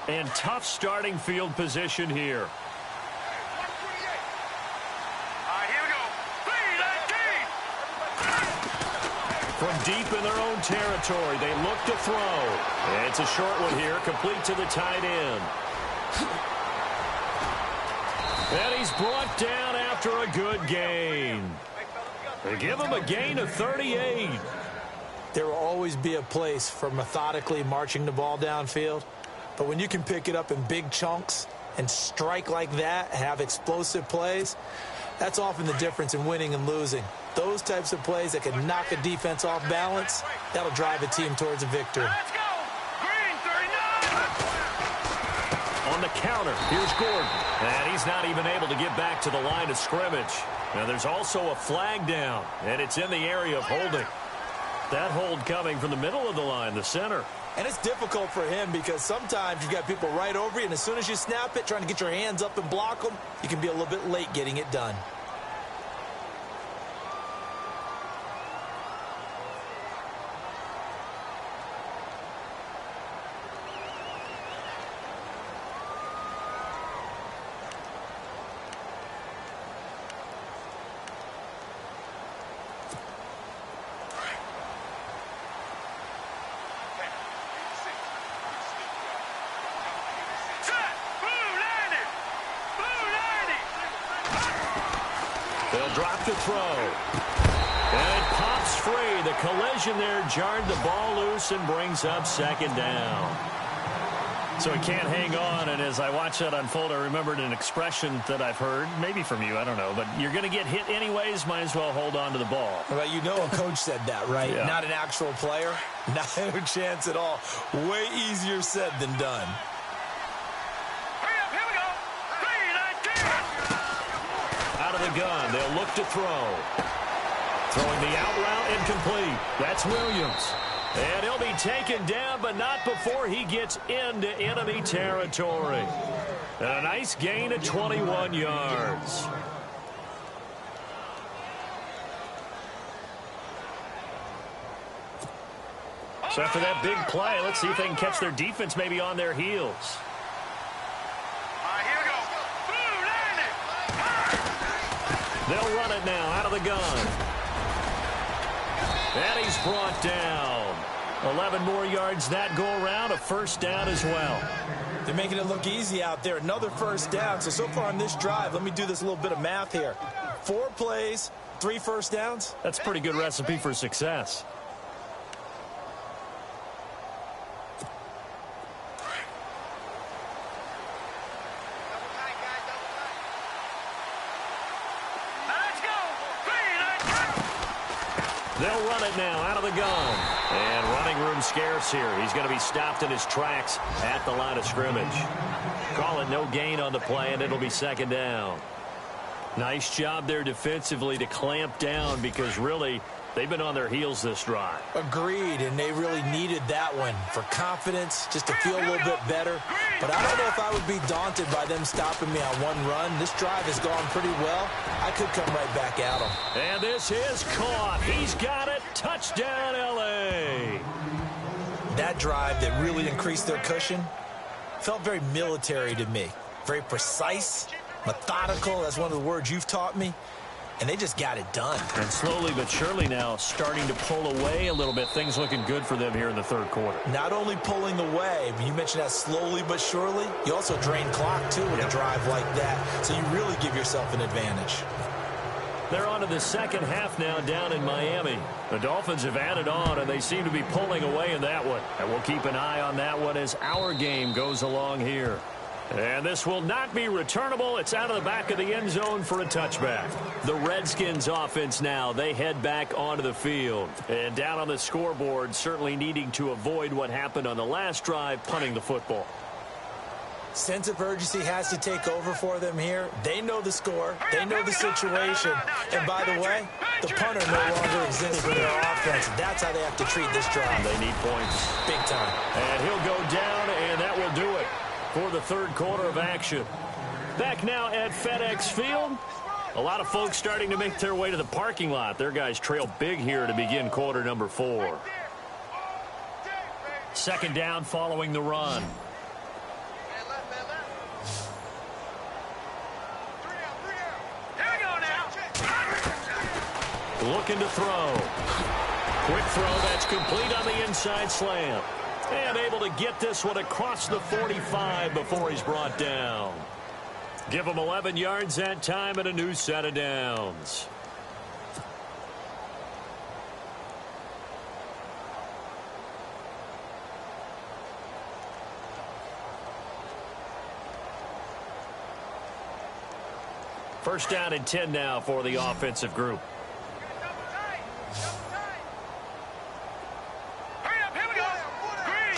And tough starting field position here. All right, here we go. 3-19. From deep in their own territory, they look to throw. And it's a short one here, complete to the tight end. And he's brought down after a good gain. They give him a gain of 38. There will always be a place for methodically marching the ball downfield. But when you can pick it up in big chunks and strike like that, have explosive plays, That's often the difference in winning and losing. Those types of plays that can knock a defense off balance, that'll drive a team towards a victory. Let's go. Green 39. On the counter, here's Gordon. And he's not even able to get back to the line of scrimmage. Now there's also a flag down, and it's in the area of holding. That hold coming from the middle of the line, the center. And it's difficult for him because sometimes you've got people right over you, and as soon as you snap it, trying to get your hands up and block them, you can be a little bit late getting it done. They'll drop to throw. And it pops free. The collision there jarred the ball loose and brings up second down. So he can't hang on, and as I watch that unfold, I remembered an expression that I've heard, maybe from you, I don't know, but you're going to get hit anyways, might as well hold on to the ball. Well, you know a coach said that, right? Yeah. Not an actual player. Not a chance at all. Way easier said than done. Hurry up, here we go. 3-19. Out of the gun, they'll look to throw. Throwing the out route incomplete. That's Williams. And he'll be taken down, but not before he gets into enemy territory. A nice gain of 21 yards. So after that big play, let's see if they can catch their defense maybe on their heels. All right, here we go. Blue, They'll run it now out of the gun. And he's brought down. 11 more yards that go around, a first down as well. They're making it look easy out there. Another first down. So far on this drive, let me do this little bit of math here. 4 plays, 3 first downs. That's a pretty good recipe for success. They'll run it now out of the gun. And running room scarce here. He's going to be stopped in his tracks at the line of scrimmage. Call it no gain on the play, and it'll be second down. Nice job there defensively to clamp down because really they've been on their heels this drive. Agreed, and they really needed that one for confidence, just to feel a little bit better. But I don't know if I would be daunted by them stopping me on one run. This drive has gone pretty well. I could come right back at them. And this is caught. He's got it. Touchdown, L.A. That drive that really increased their cushion felt very military to me. Very precise, methodical. That's one of the words you've taught me. And they just got it done. And slowly but surely now starting to pull away a little bit. Things looking good for them here in the third quarter. Not only pulling away, but you mentioned that slowly but surely. You also drain clock, too, with a drive like that. So you really give yourself an advantage. They're on to the second half now down in Miami. The Dolphins have added on, and they seem to be pulling away in that one. And we'll keep an eye on that one as our game goes along here. And this will not be returnable. It's out of the back of the end zone for a touchback. The Redskins offense now, they head back onto the field. And down on the scoreboard, certainly needing to avoid what happened on the last drive, punting the football. Sense of urgency has to take over for them here. They know the score. They know the situation. And by the way, the punter no longer exists for their offense. That's how they have to treat this drive. They need points. Big time. And he'll go down, and that will do it for the third quarter of action. Back now at FedEx Field. A lot of folks starting to make their way to the parking lot. Their guys trail big here to begin quarter number 4. Second down following the run. Looking to throw. Quick throw that's complete on the inside slant. And able to get this one across the 45 before he's brought down. Give him 11 yards that time and a new set of downs. First down and 10 now for the offensive group. Hurry up, here we go. Green.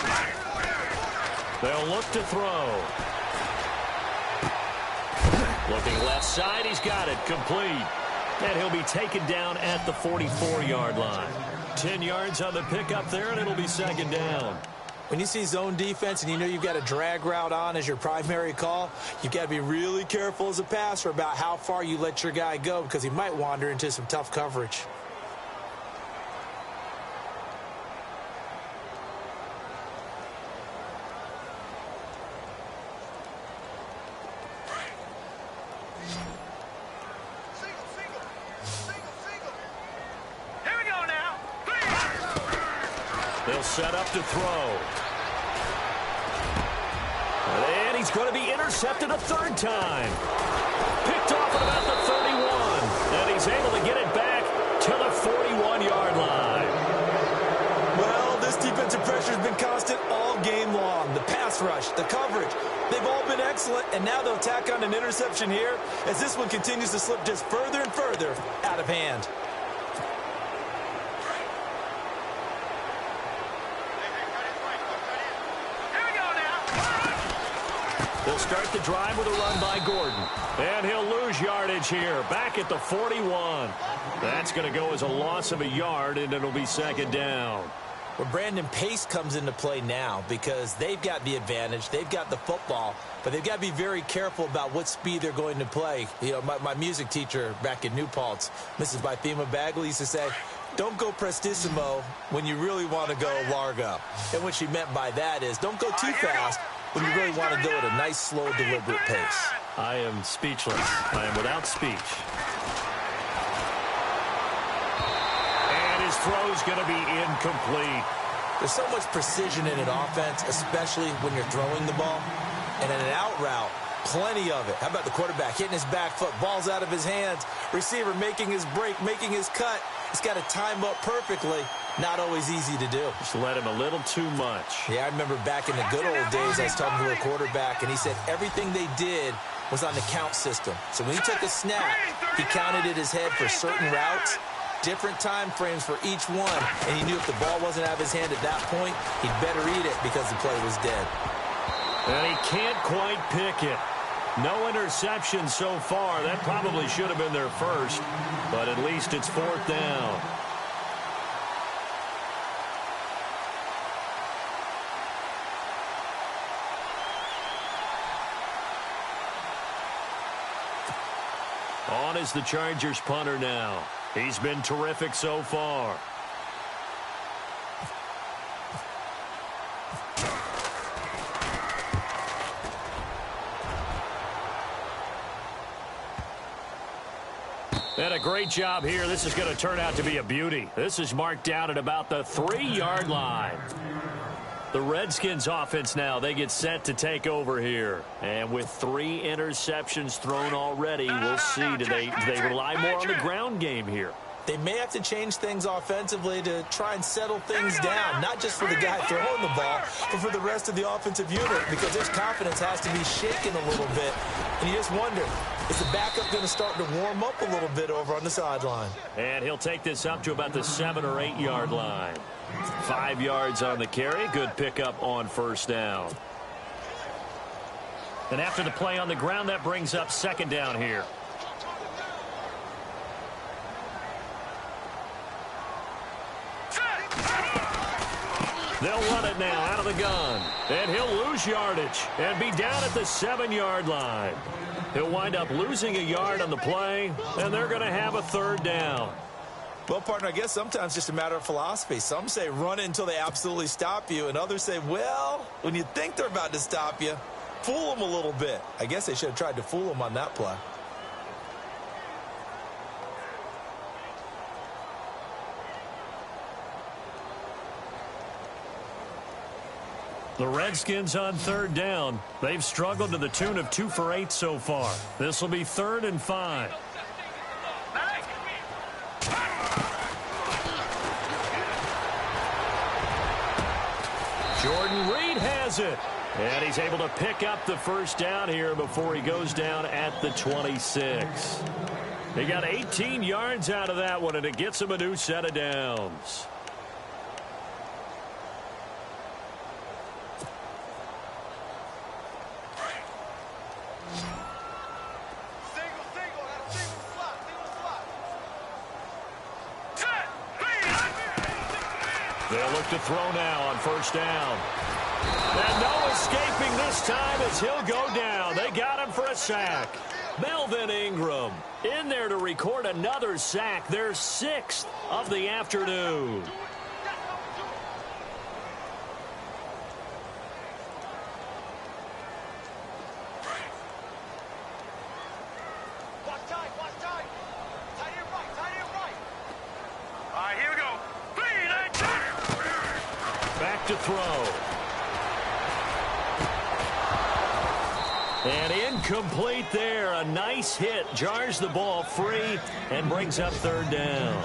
They'll look to throw. Looking left side, he's got it, complete. And he'll be taken down at the 44-yard line. 10 yards on the pickup there, and it'll be second down. When you see zone defense and you know you've got a drag route on as your primary call, you've got to be really careful as a passer about how far you let your guy go because he might wander into some tough coverage. Here we go now. They'll set up to throw. And he's going to be intercepted a third time. Picked off at about the 31. And he's able to get it back to the 41-yard line. Well, this defensive pressure has been constant all game long. The pass rush, the coverage, they've all been excellent. And now they'll tack on an interception here as this one continues to slip just further and further out of hand. They'll start the drive with a run by Gordon. And he'll lose yardage here, back at the 41. That's going to go as a loss of a yard, and it'll be second down. Well, Brandon, pace comes into play now because they've got the advantage. They've got the football, but they've got to be very careful about what speed they're going to play. You know, my music teacher back in New Paltz, Mrs. Bythema Bagley, used to say, don't go prestissimo when you really want to go largo. And what she meant by that is don't go too fast when you really want to go at a nice, slow, deliberate pace. I am speechless. I am without speech. And his throw's going to be incomplete. There's so much precision in an offense, especially when you're throwing the ball. And in an out route, plenty of it. How about the quarterback hitting his back foot, ball's out of his hands, receiver making his break, making his cut. He's got to time up perfectly. Not always easy to do. Just let him a little too much. Yeah, I remember back in the good old days, I was talking to a quarterback, and he said everything they did was on the count system. So when he took a snap, he counted in his head for certain routes, different time frames for each one, and he knew if the ball wasn't out of his hand at that point, he'd better eat it because the play was dead. And he can't quite pick it. No interception so far. That probably should have been their first, but at least it's fourth down. On is the Chargers punter now. He's been terrific so far. And a great job here. This is going to turn out to be a beauty. This is marked down at about the 3-yard line. The Redskins offense now, they get set to take over here. And with 3 interceptions thrown already, we'll see. Do they rely more on the ground game here? They may have to change things offensively to try and settle things down, not just for the guy throwing the ball, but for the rest of the offensive unit, because their confidence has to be shaken a little bit. And you just wonder, is the backup going to start to warm up a little bit over on the sideline? And he'll take this up to about the 7- or 8-yard line. 5 yards on the carry. Good pickup on first down. And after the play on the ground, that brings up second down here. They'll run it now out of the gun. And he'll lose yardage and be down at the 7-yard line. He'll wind up losing a yard on the play, and they're going to have a third down. Well, partner, I guess sometimes it's just a matter of philosophy. Some say run it until they absolutely stop you, and others say, well, when you think they're about to stop you, fool them a little bit. I guess they should have tried to fool them on that play. The Redskins on third down. They've struggled to the tune of 2 for 8 so far. This will be 3rd and 5. Jordan Reed has it. And he's able to pick up the first down here before he goes down at the 26. He got 18 yards out of that one, and it gets him a new set of downs. They'll look to throw now on first down. And no escaping this time as he'll go down. They got him for a sack. Melvin Ingram in there to record another sack, their 6th of the afternoon. To throw. And incomplete there. A nice hit. Jars the ball free and brings up third down.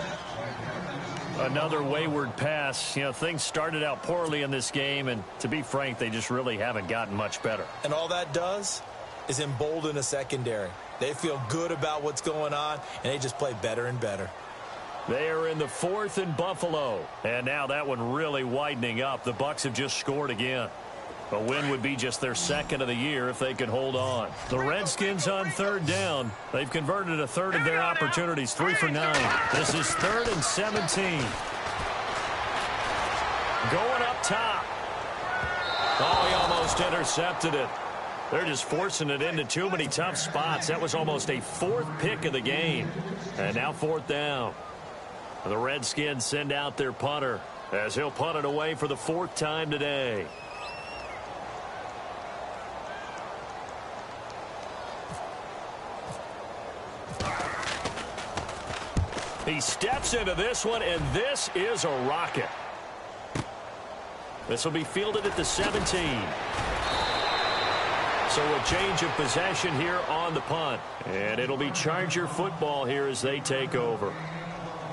Another wayward pass. You know, things started out poorly in this game, and to be frank, they just really haven't gotten much better. And all that does is embolden a secondary. They feel good about what's going on, and they just play better and better. They are in the 4th and Buffalo. And now that one really widening up. The Bucs have just scored again. A win would be just their 2nd of the year if they can hold on. The Redskins on third down. They've converted a third of their opportunities, 3 for 9. This is 3rd and 17. Going up top. Oh, he almost intercepted it. They're just forcing it into too many tough spots. That was almost a 4th pick of the game. And now 4th down. The Redskins send out their punter as he'll punt it away for the 4th time today. He steps into this one, and this is a rocket. This will be fielded at the 17. So a change of possession here on the punt. And it'll be Charger football here as they take over.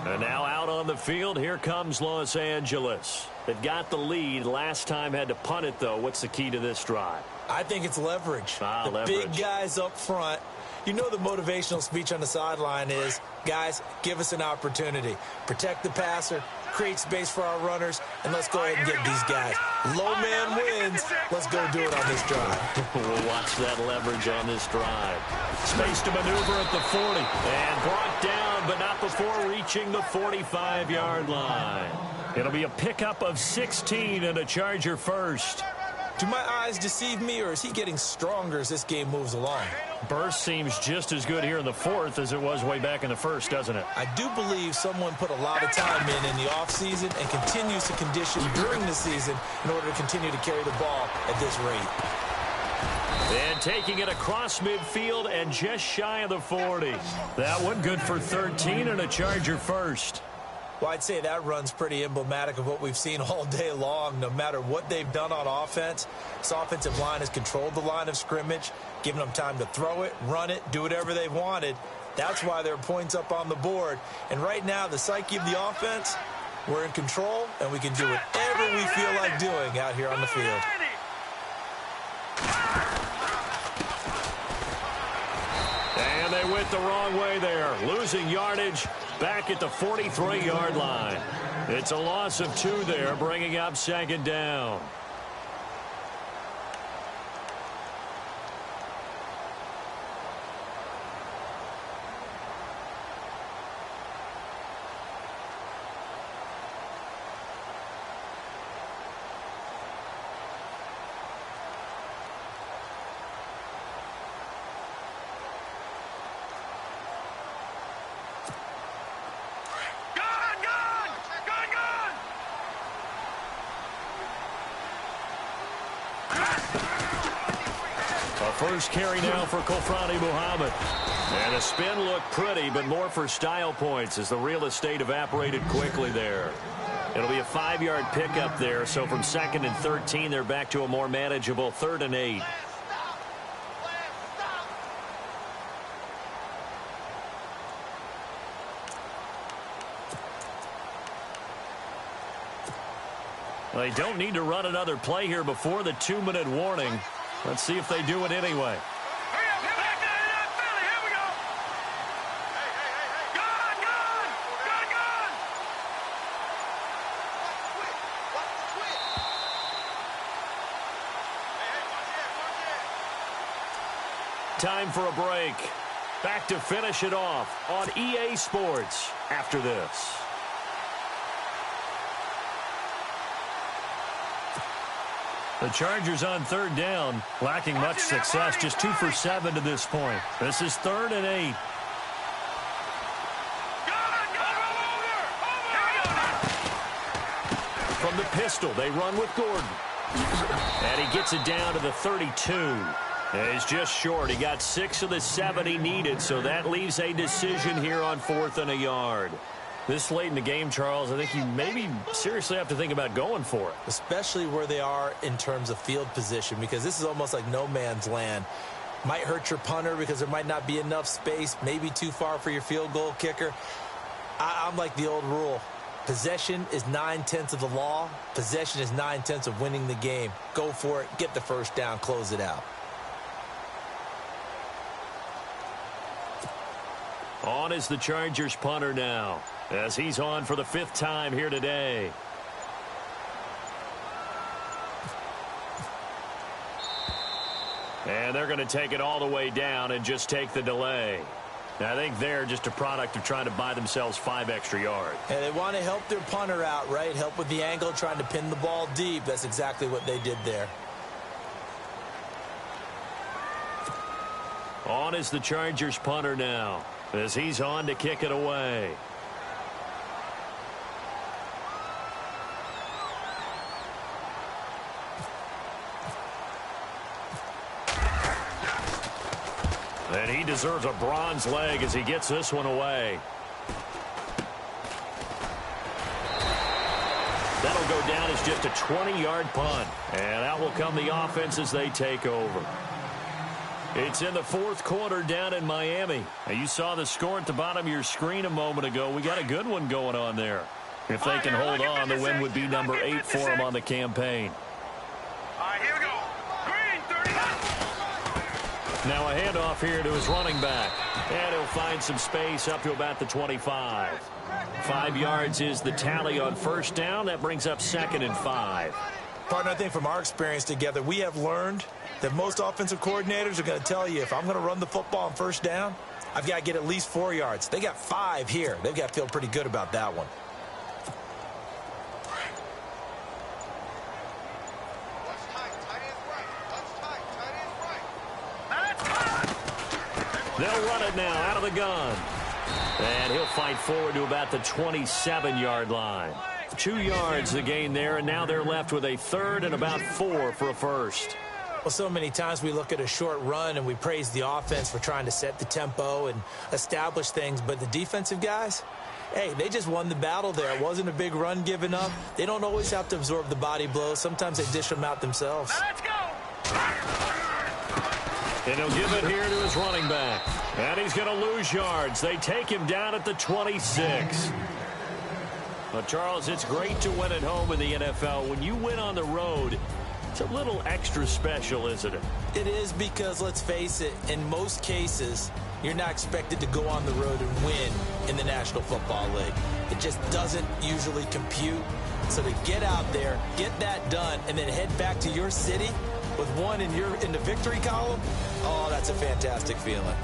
And now out on the field, here comes Los Angeles. They've got the lead. Last time had to punt it, though. What's the key to this drive? I think it's leverage. The leverage. Big guys up front. You know the motivational speech on the sideline is, guys, give us an opportunity. Protect the passer, create space for our runners, and let's go ahead and get these guys. Low man wins. Let's go do it on this drive. We'll watch that leverage on this drive. Space to maneuver at the 40. And brought down, but not before reaching the 45-yard line. It'll be a pickup of 16 and a Charger first. Do my eyes deceive me, or is he getting stronger as this game moves along? Burst seems just as good here in the 4th as it was way back in the 1st, doesn't it? I do believe someone put a lot of time in the offseason and continues to condition during the season in order to continue to carry the ball at this rate. And taking it across midfield and just shy of the 40. That one good for 13 and a Charger first. Well, I'd say that run's pretty emblematic of what we've seen all day long. No matter what they've done on offense, this offensive line has controlled the line of scrimmage, given them time to throw it, run it, do whatever they've wanted. That's why there are points up on the board. And right now, the psyche of the offense, we're in control, and we can do whatever we feel like doing out here on the field. And they went the wrong way there, losing yardage back at the 43-yard line. It's a loss of 2 there, bringing up 2nd down. First carry now for Kofrani Muhammad. And the spin looked pretty, but more for style points as the real estate evaporated quickly there. It'll be a 5-yard pickup there, so from 2nd and 13, they're back to a more manageable 3rd and 8. Well, they don't need to run another play here before the 2-minute warning. Let's see if they do it anyway. Time for a break. Back to finish it off on EA Sports after this. The Chargers on third down, lacking much success, just 2 for 7 to this point. This is 3rd and 8. From the pistol, they run with Gordon. And he gets it down to the 32. And he's just short. He got 6 of the 7 he needed, so that leaves a decision here on 4th and a yard. This late in the game, Charles, I think you maybe seriously have to think about going for it. Especially where they are in terms of field position, because this is almost like no man's land. Might hurt your punter because there might not be enough space, maybe too far for your field goal kicker. I'm like the old rule. Possession is 9/10 of the law. Possession is 9/10 of winning the game. Go for it. Get the first down. Close it out. On is the Chargers punter now, as he's on for the 5th time here today. And they're going to take it all the way down and just take the delay. Now, I think they're just a product of trying to buy themselves 5 extra yards. And they want to help their punter out, right? Help with the angle, trying to pin the ball deep. That's exactly what they did there. On is the Chargers punter now, as he's on to kick it away. And he deserves a bronze leg as he gets this one away. That'll go down as just a 20-yard punt. And out will come the offense as they take over. It's in the 4th quarter down in Miami. Now, you saw the score at the bottom of your screen a moment ago. We got a good one going on there. If they can hold on, the win would be number 8 for them on the campaign. All right, here we go. Green, 30. Now a handoff here to his running back. And he'll find some space up to about the 25. 5 yards is the tally on first down. That brings up 2nd and 5. Partner, I think from our experience together, we have learned that most offensive coordinators are going to tell you, if I'm going to run the football on first down, I've got to get at least 4 yards. They got 5 here. They've got to feel pretty good about that one. They'll run it now out of the gun. And he'll fight forward to about the 27-yard line. 2 yards the gain there, and now they're left with a 3rd and about 4 for a first. Well, so many times we look at a short run and we praise the offense for trying to set the tempo and establish things, but the defensive guys, hey, they just won the battle there. It wasn't a big run given up. They don't always have to absorb the body blows. Sometimes they dish them out themselves. Now let's go. And he'll give it here to his running back. And he's going to lose yards. They take him down at the 26. But, Charles, it's great to win at home in the NFL. When you win on the road, it's a little extra special, isn't it? It is, because, let's face it, in most cases, you're not expected to go on the road and win in the National Football League. It just doesn't usually compute. So to get out there, get that done, and then head back to your city with one in the victory column, oh, that's a fantastic feeling.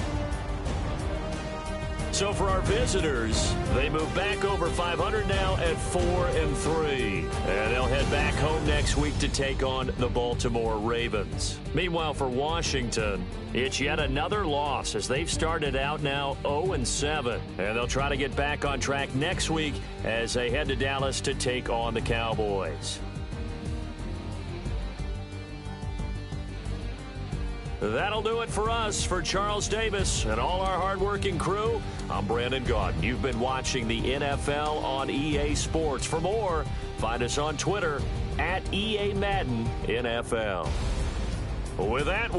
So for our visitors, they move back over 500 now at 4-3. And they'll head back home next week to take on the Baltimore Ravens. Meanwhile, for Washington, it's yet another loss as they've started out now 0-7. And they'll try to get back on track next week as they head to Dallas to take on the Cowboys. That'll do it for us. For Charles Davis and all our hardworking crew, I'm Brandon Gaudin. You've been watching the NFL on EA Sports. For more, find us on Twitter @EA Madden NFL. With that,